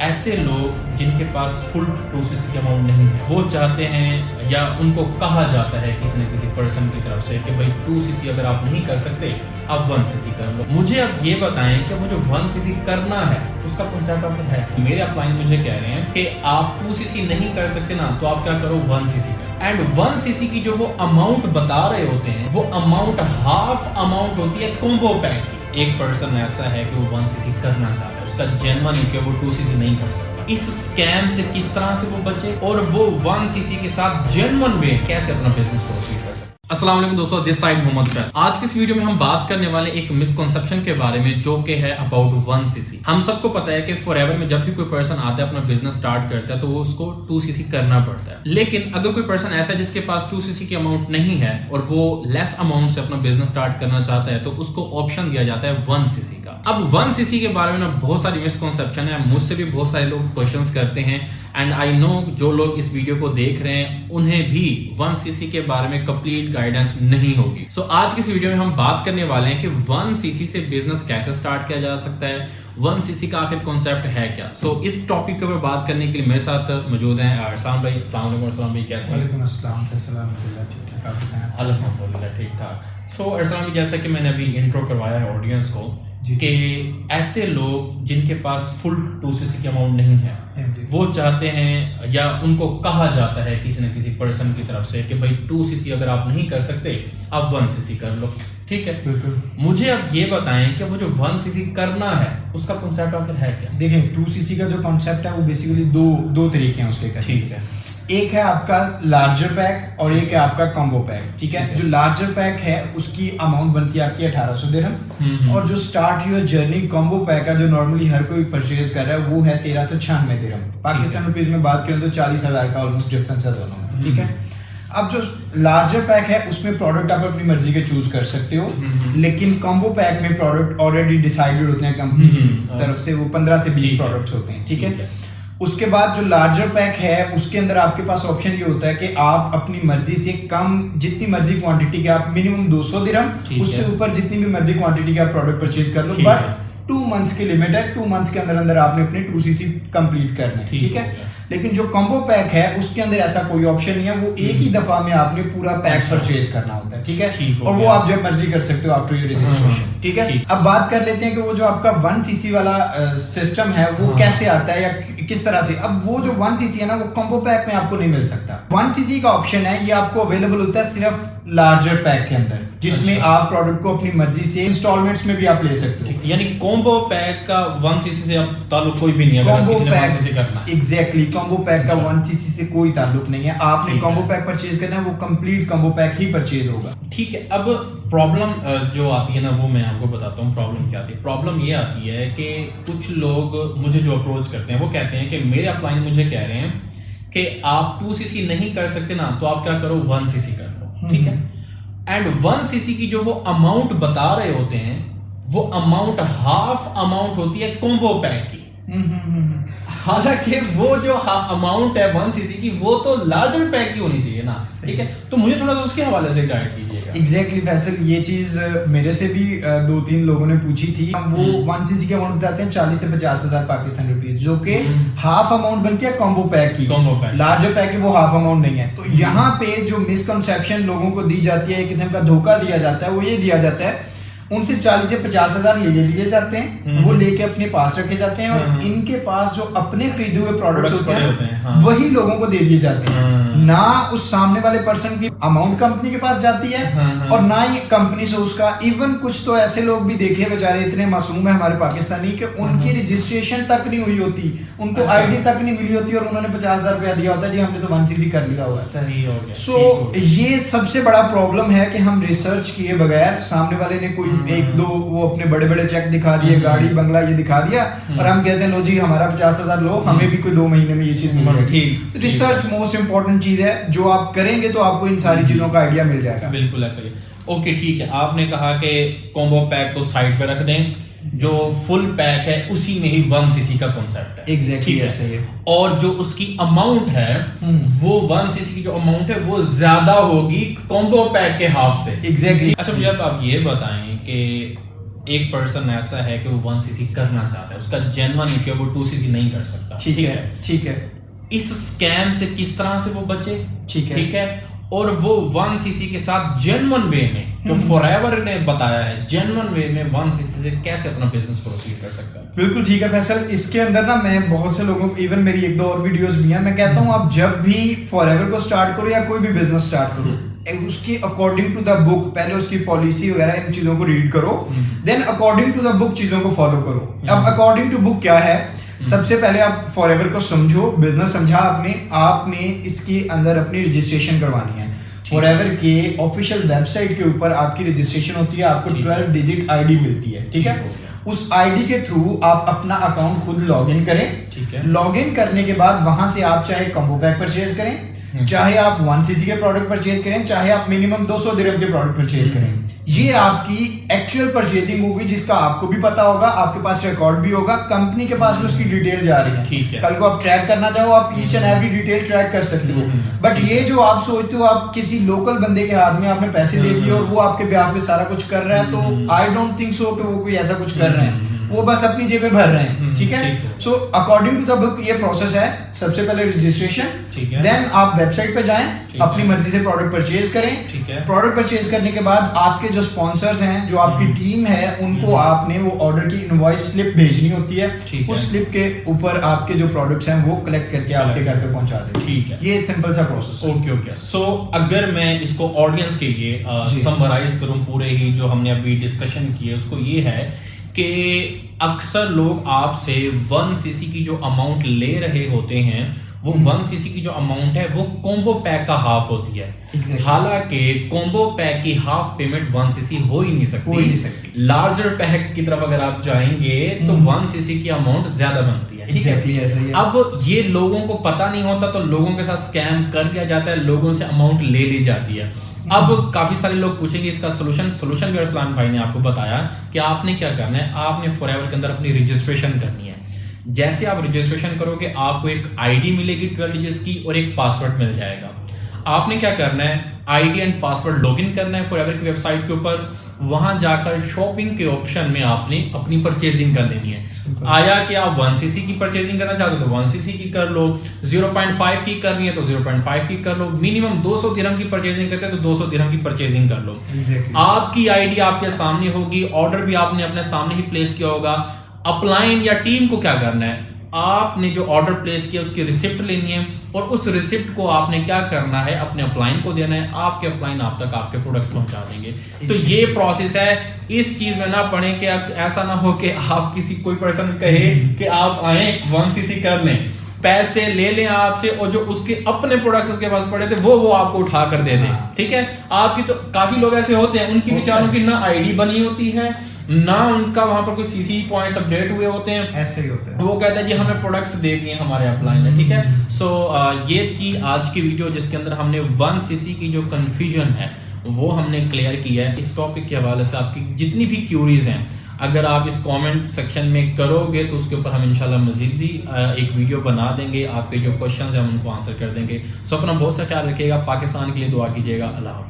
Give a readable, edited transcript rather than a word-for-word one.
ऐसे लोग जिनके पास फुल 2cc की अमाउंट नहीं है, वो चाहते हैं या उनको कहा जाता है किसी न किसी पर्सन की तरफ से कि भाई 2cc अगर आप नहीं कर सकते आप 1cc कर लो। मुझे अब ये बताएं कि वो जो 1cc करना है उसका कॉन्सेप्ट आपको है। मेरे अपलाइन मुझे कह रहे हैं कि आप 2cc नहीं कर सकते ना, तो आप क्या करो 1cc करो। एंड 1cc की जो वो अमाउंट बता रहे होते हैं वो अमाउंट हाफ अमाउंट होती है कॉम्बो पैक की। एक पर्सन ऐसा है कि वो 1cc करना चाह रहा है, उसका जेन्युइन है कि वो 2cc नहीं कर सकता। इस स्कैम से किस तरह से वो बचे और वो 1cc के साथ जेन्युइन वे कैसे अपना बिजनेस प्रोसीड कर सकते। अस्सलाम वालेकुम दोस्तों, दिस साइड मोहम्मद फैज। आज की इस वीडियो में हम बात करने वाले एक मिसकंसेप्शन के बारे में जो कि है अबाउट 1cc। हम सबको पता है कि फॉरएवर में जब भी कोई पर्सन आता है अपना बिजनेस स्टार्ट करता है तो वो उसको 2cc करना पड़ता है। लेकिन अगर कोई पर्सन ऐसा है जिसके पास 2cc की अमाउंट नहीं है और वो लेस अमाउंट से अपना बिजनेस स्टार्ट करना चाहता है तो उसको ऑप्शन दिया जाता है 1cc का। अब 1cc के बारे में ना बहुत सारी मिसकंसेप्शन है, मुझसे भी बहुत सारे लोग क्वेश्चंस करते हैं एंड आई नो जो लोग इस वीडियो को देख रहे हैं उन्हें भी 1cc के बारे में कंप्लीट गाइडेंस नहीं होगी। सो आज की इस वीडियो में हम बात करने वाले हैं कि 1cc से बिजनेस कैसे स्टार्ट किया जा सकता है, 1cc का आखिर कॉन्सेप्ट है क्या। सो इस टॉपिक के ऊपर बात करने के लिए मेरे साथ मौजूद हैं अरसान भाई। अस्सलाम वालेकुम अरसान भाई, कैसे हैं? वालेकुम अस्सलाम, ठीक ठाक। अल्हम्दुलिल्लाह ठीक ठाक। सो अरसान भाई, जैसा कि मैंने अभी इंट्रो करवाया है ऑडियंस को कि ऐसे लोग जिनके पास फुल 2cc की अमाउंट नहीं है, वो चाहते हैं या उनको कहा जाता है किसी न किसी पर्सन की तरफ से कि भाई 2cc अगर आप नहीं कर सकते आप 1cc कर लो। ठीक है, मुझे अब ये बताएं कि वो जो 1cc करना है उसका कॉन्सेप्ट आखिर है क्या। देखें 2cc का जो कॉन्सेप्ट है वो बेसिकली दो तरीके हैं उसके करने। ठीक है, एक है आपका लार्जर पैक और एक है आपका कॉम्बो पैक। ठीक है, जो लार्जर पैक है उसकी अमाउंट बनती है आपकी 1800 दिरहम और जो start your journey combo pack है जो नॉर्मली हर कोई परचेज कर रहा है वो है 1396 दिरहम। पाकिस्तान रुपीज में बात करें तो 40,000 का ऑलमोस्ट डिफरेंस है दोनों में। ठीक है, अब जो लार्जर पैक है उसमें प्रोडक्ट आप अपनी मर्जी के चूज कर सकते हो, लेकिन कॉम्बो पैक में प्रोडक्ट ऑलरेडी डिसाइडेड होते हैं कंपनी की तरफ से, वो 15 से 20 प्रोडक्ट्स होते हैं। ठीक है, उसके बाद जो लार्जर पैक है उसके अंदर आपके पास ऑप्शन ये होता है कि आप अपनी मर्जी से कम जितनी मर्जी क्वांटिटी के आप मिनिमम 200 दिरहम, उससे ऊपर जितनी भी मर्जी क्वांटिटी के आप प्रोडक्ट परचेज कर लो, बट 2 मंथ्स की लिमिट है। 2 मंथ्स के अंदर अंदर आपने अपने 2cc कंप्लीट करना है। ठीक है, लेकिन जो कॉम्बो पैक है उसके अंदर ऐसा कोई ऑप्शन नहीं है, वो एक ही दफा में आपने पूरा पैक परचेज करना होता है। ठीक है, और वो आप जब मर्जी कर सकते हो आफ्टर योर रजिस्ट्रेशन। ठीक है, अब बात कर लेते हैं कि वो जो आपका 1cc वाला सिस्टम है वो कैसे आता है या किस तरह से। अब वो जो 1cc है ना वो कॉम्बो पैक में आपको नहीं मिल सकता। 1cc का ऑप्शन है ये आपको अवेलेबल होता है सिर्फ लार्जर पैक के अंदर, जिसमें आप प्रोडक्ट को अपनी मर्जी से इंस्टॉलमेंट्स में भी आप ले सकते हो। यानी कॉम्बो पैक का 1cc से अब ताल्लुक कोई भी नहीं है। कॉम्बो पैक 1cc करना एग्जैक्टली कॉम्बो पैक का 1cc से कोई ताल्लुक नहीं है। आपने कॉम्बो पैक परचेज करना है वो कंप्लीट कॉम्बो पैक ही परचेज होगा। ठीक है, अब प्रॉब्लम जो आती है ना वो मैं आपको बताता हूँ प्रॉब्लम क्या आती है। प्रॉब्लम ये आती है कि कुछ लोग मुझे जो अप्रोच करते हैं वो कहते हैं कि मेरे अपलाइन मुझे कह रहे हैं कि आप 2cc नहीं कर सकते ना, तो आप क्या करो 1cc कर लो। ठीक है, एंड 1cc की जो वो अमाउंट बता रहे होते हैं वो अमाउंट हाफ अमाउंट होती है कॉम्बो पैक की। हालांकि वो जो अमाउंट है 1cc की वो तो लार्जर पैक की होनी चाहिए ना। ठीक है, तो मुझे थोड़ा सा उसके हवाले से गाइड कीजिएगा। एग्जैक्टली फैसल, ये चीज मेरे से भी 2-3 लोगों ने पूछी थी। वो 1cc के अमाउंट बताते हैं 40 से 50,000 पाकिस्तान रुपीज, जो कि हाफ अमाउंट बनती है कॉम्बो पैक की। लार्जर पैक की वो हाफ अमाउंट नहीं है। तो यहाँ पे जो मिसकंसेप्शन लोगों को दी जाती है, एक किस्म का धोखा दिया जाता है, वो ये दिया जाता है उनसे 40 से 50,000 ले लिए जाते हैं, वो लेके अपने पास रखे जाते हैं और इनके पास जो अपने खरीदे हुए प्रोडक्ट्स होते हैं वही लोगों को दे दिए जाते हैं। ना उस सामने वाले पर्सन की अमाउंट कंपनी के पास जाती है और ना ही कंपनी से उसका। इवन कुछ तो ऐसे लोग भी देखे बेचारे इतने मासूम है हमारे पाकिस्तानी कि उनकी रजिस्ट्रेशन तक नहीं हुई होती, उनको आईडी तक नहीं मिली होती और उन्होंने 50,000 रुपया दिया होता है, जी हमने तो 1cc कर लिया हुआ है। सही हो गया। सो ये सबसे बड़ा प्रॉब्लम है कि हम रिसर्च किए बगैर सामने वाले ने कोई 1-2 वो अपने बड़े बड़े चेक दिखा दिए, गाड़ी बंगला ये दिखा दिया और हम कहते हैं लो जी हमारा 50,000 लो, हमें भी कोई 2 महीने में ये चीज मिल जाएगी। रिसर्च मोस्ट इंपॉर्टेंट चीज है, जो आप करेंगे तो आपको इन सारी चीजों का आइडिया मिल जाएगा। बिल्कुल ऐसा ही। ओके ठीक है, आपने कहा कि कॉम्बो पैक तो साइड पे रख दें, जो फुल पैक है उसी में ही 1cc का कॉन्सेप्ट है। एग्जैक्टली ऐसा ही है। और जो उसकी अमाउंट है वो 1cc की जो अमाउंट है वो ज्यादा होगी कॉम्बो पैक के हाफ से। एग्जैक्टली। अच्छा मुझे आप ये बताएं कि एक पर्सन ऐसा है कि वो 1cc करना चाहता है, उसका जेन्युइन है कि वो 2cc नहीं कर सकता, ठीक है। इस स्कैम से किस तरह से वो बचे, ठीक है, और वो 1cc के साथ जेन्युइन वे में, जो फॉरएवर ने बताया है, जेन्युइन वे में 1cc से कैसे अपना बिजनेस प्रोसीड कर सकता है। बिल्कुल ठीक है फैसल। इसके अंदर ना मैं बहुत से लोगों को, इवन मेरी 1-2 और वीडियोस भी हैं, मैं कहता हूँ आप जब भी फॉरएवर को स्टार्ट करो या कोई भी बिजनेस स्टार्ट करो, उसकी अकॉर्डिंग टू द बुक पहले उसकी पॉलिसी वगैरह इन चीजों को रीड करो, then according to the book चीजों को फॉलो करो। अब अकॉर्डिंग टू बुक क्या है, सबसे पहले आप फॉरएवर को समझो, बिजनेस समझा आपने इसके अंदर अपनी रजिस्ट्रेशन करवानी है। फॉरएवर के ऑफिशियल वेबसाइट के ऊपर आपकी रजिस्ट्रेशन होती है, आपको 12 डिजिट आईडी मिलती है, ठीक है। उस आईडी के थ्रू आप अपना अकाउंट खुद लॉगिन करें, ठीक है। लॉगिन करने के बाद वहां से आप चाहे कॉम्बो पैक परचेज करें, चाहे आप 1cc के प्रोडक्ट परचेज करें, चाहे आप मिनिमम 200 दिरहम के प्रोडक्ट परचेज करें, ये आपकी एक्चुअल परचेजिंग होगी, जिसका आपको भी पता होगा, आपके पास रिकॉर्ड भी होगा, कंपनी के पास भी उसकी डिटेल जा रही है, ठीक है। कल को आप ट्रैक करना चाहो, आप each and every detail track कर सकते हो। बट ये जो आप सोचते हो आप किसी लोकल बंदे के हाथ में आपने पैसे दे दिए और वो आपके ब्याह पे सारा कुछ कर रहा है, तो आई डोंट थिंक सो कि वो कोई ऐसा कुछ कर रहे हैं, वो बस अपनी जेबें भर रहे हैं, ठीक है। So according to the book ये प्रोसेस है। सबसे पहले रजिस्ट्रेशन, देन आप वेबसाइट पे जाएं, अपनी मर्जी से प्रोडक्ट परचेज करें। प्रोडक्ट परचेज करने के बाद आपके जो स्पॉन्सर्स हैं, जो आपकी टीम है, उनको आपने वो ऑर्डर की इनवॉइस स्लिप भेजनी होती है। उस स्लिप के ऊपर आपके जो प्रोडक्ट्स हैं वो कलेक्ट करके आपके घर पे पहुंचा दें, ठीक है। ये सिंपल सा प्रोसेस है। ओके। सो अगर मैं इसको ऑडियंस के लिए समराइज करूं, पूरे ही जो हमने अभी डिस्कशन की है, उसको ये है कि अक्सर लोग आपसे 1cc की जो अमाउंट ले रहे होते हैं, वो 1cc की जो अमाउंट है वो कॉम्बो पैक का हाफ होती है। हालांकि कॉम्बो पैक की हाफ पेमेंट 1cc हो ही नहीं सकती। लार्जर पैक की तरफ अगर आप जाएंगे तो 1cc की अमाउंट ज्यादा बनती है, ठीक है। अब ये लोगों को पता नहीं होता, तो लोगों के साथ स्कैम कर दिया जाता है, लोगों से अमाउंट ले ली जाती है। अब काफी सारे लोग पूछेंगे इसका सोल्यूशन भी अरसलान भाई ने आपको बताया कि आपने क्या करना है, आपने फॉरएवर के अंदर अपनी रजिस्ट्रेशन करनी है। जैसे आप रजिस्ट्रेशन करोगे, आपको एक आईडी मिलेगी 12 डिजिट्स की और एक पासवर्ड मिल जाएगा। आपने क्या करना है, आईडी एंड पासवर्ड लॉगिन करना है फॉरएवर की वेबसाइट के ऊपर, वहां जाकर शॉपिंग के ऑप्शन में आपने अपनी परचेजिंग कर लेनी है। आया कि आप 1cc की परचेजिंग करना चाहते हो तो 1cc की कर लो, 0.5 की करनी है तो 0.5 की कर लो, मिनिमम 200 दिरहम की परचेजिंग करते हैं तो 200 दिरहम की परचेजिंग कर लो। आपकी आईडी आपके सामने होगी, ऑर्डर भी आपने अपने सामने ही प्लेस किया होगा। अपलाइन या टीम को क्या करना है, आपने जो ऑर्डर प्लेस किया उसकी रिसिप्ट लेनी है और उस रिसिप्ट को आपने क्या करना है, अपने अपलाइन को देना है। आपके अपलाइन आप तक आपके प्रोडक्ट्स पहुंचा देंगे। तो ये प्रोसेस है। इस चीज में ना पड़े कि ऐसा ना हो कि आप किसी कोई पर्सन कहे कि आप आए 1cc कर लें, पैसे ले लें आपसे और जो उसके अपने प्रोडक्ट्स उसके पास पड़े थे वो आपको उठा कर दे दें, ठीक है। आपकी तो काफी लोग ऐसे होते हैं, उनकी बेचारों की ना आईडी बनी होती है, ना उनका वहां पर कोई सीसी पॉइंट्स अपडेट हुए होते हैं, ऐसे ही होते हैं। वो कहते हैं जी हमें प्रोडक्ट्स दे दिए हमारे अपलाइन में, ठीक है। सो ये थी आज की वीडियो जिसके अंदर हमने 1cc की जो कंफ्यूजन है वो हमने क्लियर किया है। इस टॉपिक के हवाले से आपकी जितनी भी क्यूरीज हैं, अगर आप इस कमेंट सेक्शन में करोगे तो उसके ऊपर हम इंशाल्लाह मजीद भी एक वीडियो बना देंगे। आपके जो क्वेश्चंस हैं हम उनको आंसर कर देंगे। सो अपना बहुत सा ख्याल रखिएगा, पाकिस्तान के लिए दुआ कीजिएगा। अल्लाह हाफ़िज़।